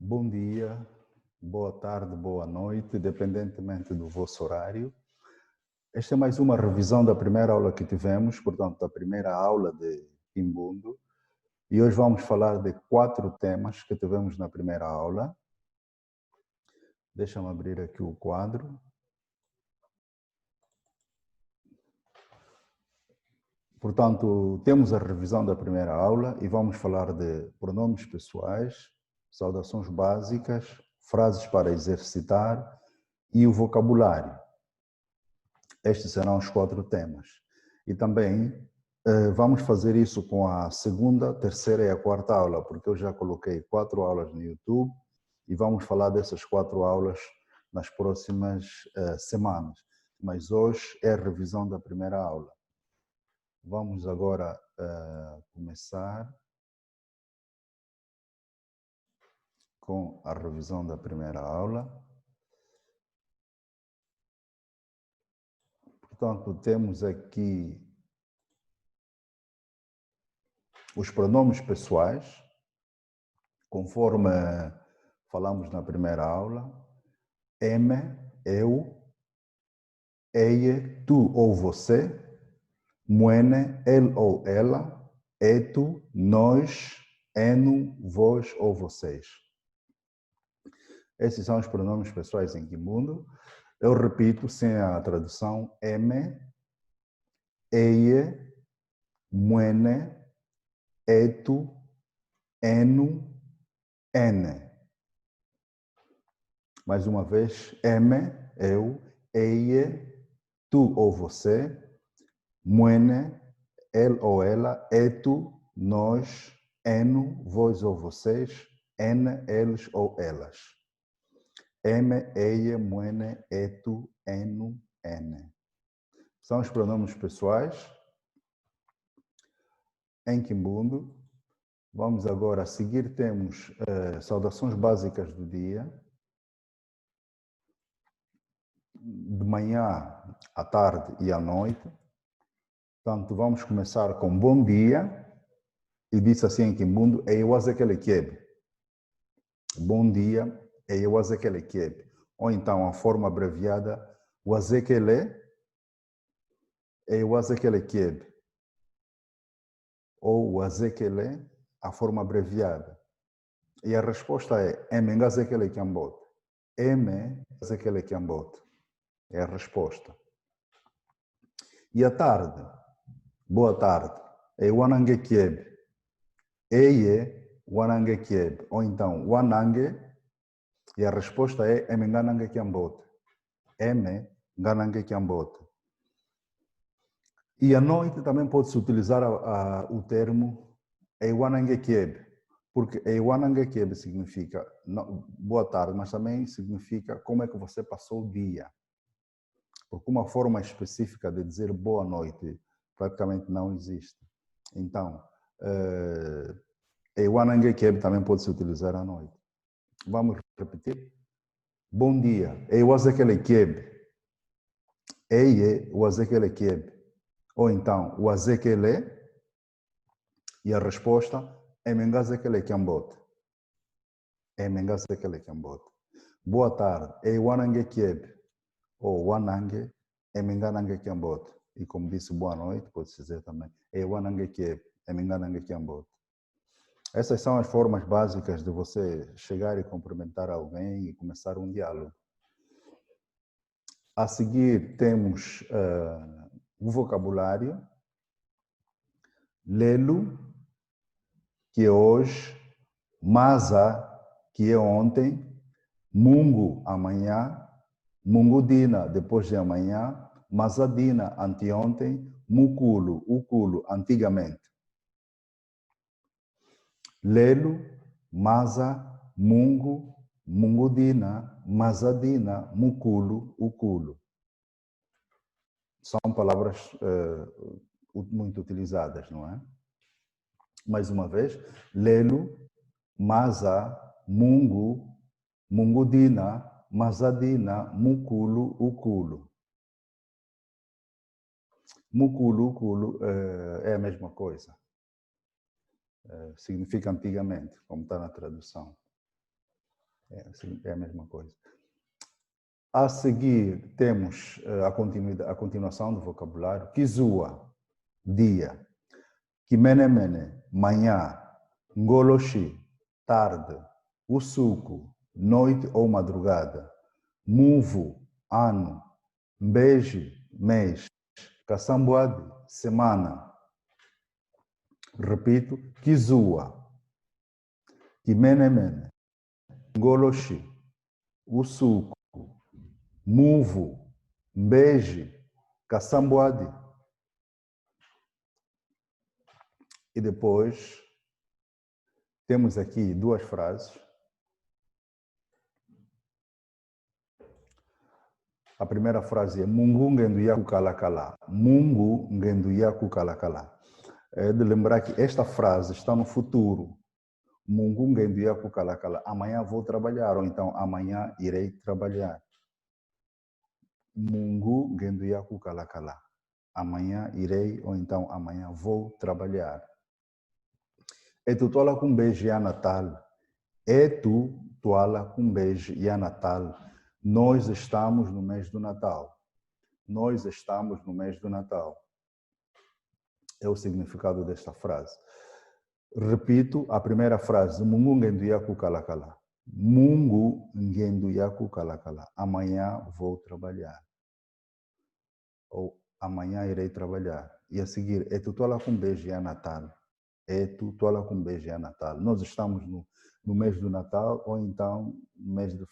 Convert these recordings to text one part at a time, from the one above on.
Bom dia, boa tarde, boa noite, independentemente do vosso horário. Esta é mais uma revisão da primeira aula que tivemos, portanto, da primeira aula de Kimbundo. E hoje vamos falar de 4 temas que tivemos na primeira aula. Deixa-me abrir aqui o quadro. Portanto, temos a revisão da primeira aula e vamos falar de pronomes pessoais, saudações básicas, frases para exercitar e o vocabulário. Estes serão os 4 temas. E também vamos fazer isso com a segunda, terceira e a quarta aula, porque eu já coloquei 4 aulas no YouTube e vamos falar dessas 4 aulas nas próximas semanas. Mas hoje é a revisão da primeira aula. Vamos agora começar com a revisão da primeira aula. Portanto, temos aqui os pronomes pessoais, conforme falamos na primeira aula. Me, eu, ele, tu ou você, muene, ele ou ela, tu, nós, eno, vós ou vocês. Esses são os pronomes pessoais em Kimbundo. Eu repito, sem a tradução: me, ele, muene, tu, eno, ene. Mais uma vez: me, eu, ele, tu ou você, muene, ele ou ela, tu, nós, eno, vós ou vocês, ene, eles ou elas. Me, ele, muene, tu, eno, ene. São os pronomes pessoais em Kimbundo. Vamos agora, a seguir temos saudações básicas do dia. De manhã, à tarde e à noite. Portanto, vamos começar com bom dia. E diz assim em Kimbundo: Eiwazekelekiebe. Bom dia, Eiwazekelekiebe. Ou então a forma abreviada: Wazekele, Eiwazekelekiebe. Ou Wazekele, a forma abreviada. E a resposta é Emengazekelekiambot. Emengazekelekiambot. É a resposta. E à tarde? Boa tarde. Eiwanangekiebe. Eye wanangekiebe. Ou então wanange. E a resposta é Emenganangekiambot. Eme Ganangekiambot. E à noite também pode-se utilizar o termo Eiwanangekiebe. Porque Eiwanangekiebe significa boa tarde, mas também significa como é que você passou o dia. Porque uma forma específica de dizer boa noite praticamente não existe. Então, Eiwanangekiebe também pode se utilizar à noite. Vamos repetir? Bom dia. Eiwazekelekiebe. Eye wazekelekiebe. Ou então, wazekele. E a resposta, Emengazekelekiambot. Emengazekelekiambot. Boa tarde. Eiwanangekiebe. Ou wanange, Emenganangekiambot. E como disse, boa noite, pode-se dizer também, Eiwanangekiebe, Emenganangekiambot. Essas são as formas básicas de você chegar e cumprimentar alguém e começar um diálogo. A seguir temos o vocabulário. Lelo, que é hoje, Masa, que é ontem, Mungu, amanhã, Mungudina, depois de amanhã, Masadina, anteontem, Mukulo, Ukulo, antigamente. Lelo, Masa, Mungu, Mungudina, Masadina, Mukulo, Ukulo. São palavras muito utilizadas, não é? Mais uma vez, Lelo, Masa, Mungu, Mungudina, Masadina, Mukulo, Ukulo. Mukulo, Ukulo é a mesma coisa. Significa antigamente, como está na tradução. É a mesma coisa. A seguir, temos a continuação do vocabulário. Kizua, dia. Kimenemene, manhã. Ngoloshi, tarde. Usuku, noite ou madrugada. Muvu, ano. Mbeji, mês. Caçambuade, semana. Repito, Kizua, Kimenemene, Ngoloshi, Usuku, Muvu, Mbeji, Caçambuade. E depois temos aqui duas frases. A primeira frase é Mungu ngenduyaku kalakala. Mungu ngenduyaku kalakala. É de lembrar que esta frase está no futuro. Mungu ngenduyaku kalakala. Amanhã vou trabalhar, ou então amanhã irei trabalhar. Mungu ngenduyaku kalakala. Amanhã irei, ou então amanhã vou trabalhar. Etu tola com beijo e a Natal. Etu tola com beijo e a Natal. Nós estamos no mês do Natal. Nós estamos no mês do Natal. É o significado desta frase. Repito a primeira frase. Mungu ngenduyaku kalakala. Mungu ngenduyaku kalakala. Amanhã vou trabalhar. Ou amanhã irei trabalhar. E a seguir, etu tola com beijo e a Natal. Etu tola com beijo e a Natal. Nós estamos no mês do Natal, ou então no mês de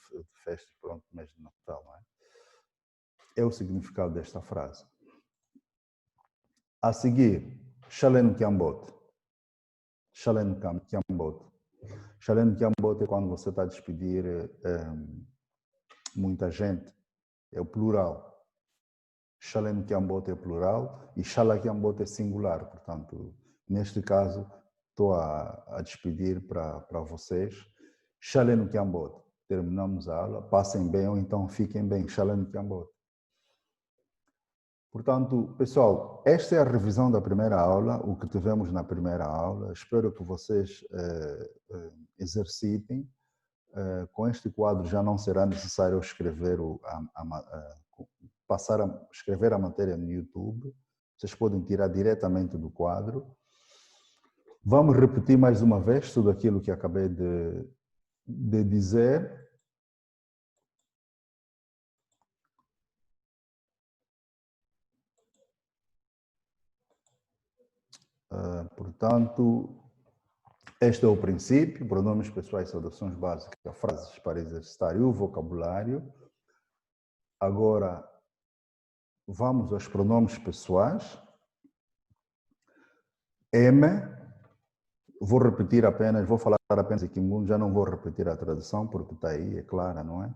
festa, pronto, mês de Natal. Não é? É o significado desta frase. A seguir, Shalem Kiambot. Shalem Kiambot. Shalem Kiambot é quando você está a despedir muita gente. É o plural. Shalem Kiambot é plural e Shala Kiambot é singular. Portanto, neste caso, estou a despedir para vocês. Shalem Kiambot. Terminamos a aula. Passem bem ou então fiquem bem. Shalem Kiambot. Portanto, pessoal, esta é a revisão da primeira aula, o que tivemos na primeira aula. Espero que vocês exercitem. Com este quadro já não será necessário escrever passar a escrever a matéria no YouTube. Vocês podem tirar diretamente do quadro. Vamos repetir mais uma vez tudo aquilo que acabei de dizer. Portanto, este é o princípio, pronomes pessoais, saudações básicas, frases para exercitar e o vocabulário. Agora, vamos aos pronomes pessoais. M, vou repetir apenas, vou falar apenas aqui, já não vou repetir a tradução, porque está aí, é clara, não é?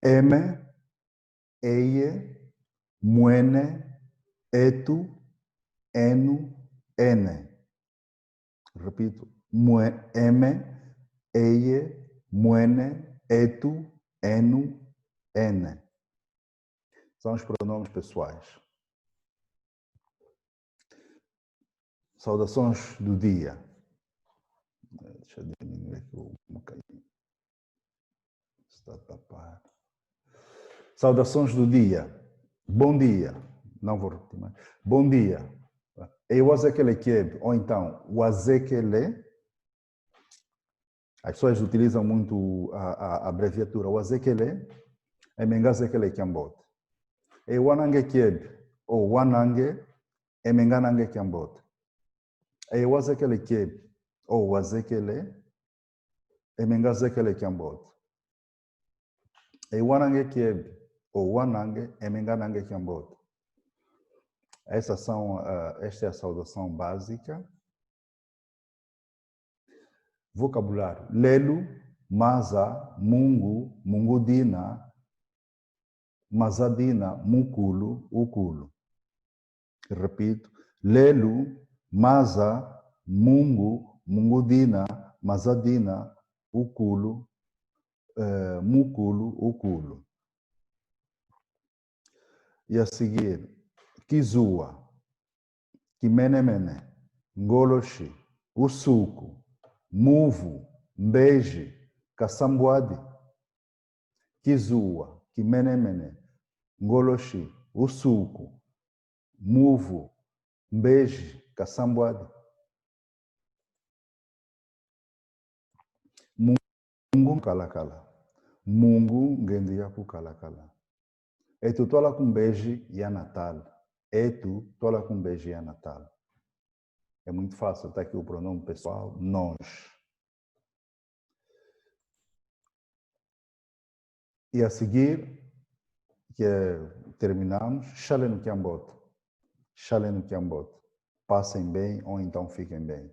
M, eie, muene, etu, enu, ene. Repito, M, eie, muene, etu, enu, ene. São os pronomes pessoais. Saudações do dia. Deixa eu diminuir aqui um bocadinho. Está tapado. Saudações do dia. Bom dia. Não vou repetir mais. Bom dia. E o azekele keb, ou então o azekele. As pessoas utilizam muito a abreviatura. O azekele é mengazekele kiambot. E o anange keb, ou o anange é menganange kiambot. E o azekele keb, ou o azekele é mengazekele kiambot. E o anange keb, ou o anange é menganange kiambot. Esta é a saudação básica. Vocabulário. Lelu, Maza, Mungu, Mungudina, Mazadina, Mukulu, Ukulu. Repito. Lelu, Maza, Mungu, Mungudina, Mazadina, Ukulu, Mukulu, Ukulu. E a seguir, Kizua, Kimenemene, Ngoloshi, Usuku, Muvu, Mbeji, Caçambuade. Kizua, Kimenemene, Ngoloshi, Usuku, Muvu, Mbeji, Kasambuade. Mungu kalakala. Mungu ngendia ku kalakala. Etu tola com beijo e a Natal. Etu tola com beijo e a Natal. É muito fácil, está aqui o pronome pessoal, nós. E a seguir, que terminamos, Xalé no Kiambote. Xalé no Kiambote. Passem bem ou então fiquem bem.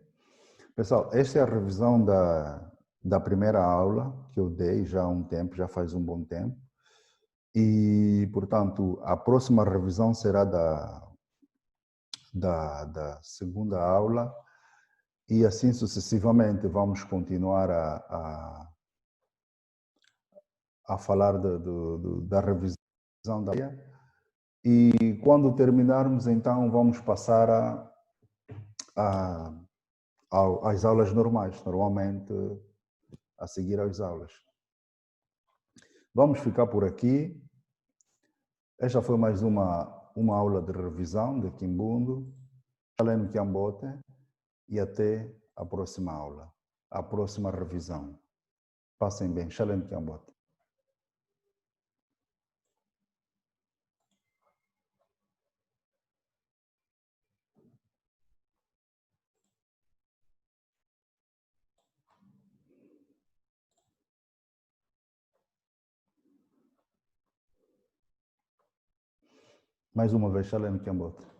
Pessoal, esta é a revisão da primeira aula que eu dei já há um tempo, já faz um bom tempo. E, portanto, a próxima revisão será da segunda aula e assim sucessivamente vamos continuar a falar da revisão da área. E quando terminarmos, então, vamos passar às aulas normais, normalmente a seguir às aulas. Vamos ficar por aqui. Esta foi mais uma aula de revisão de Kimbundo, Xalé Kiambote, e até a próxima aula, a próxima revisão. Passem bem, Xalé Kiambote. Mais uma vez, Xalé Kiambote.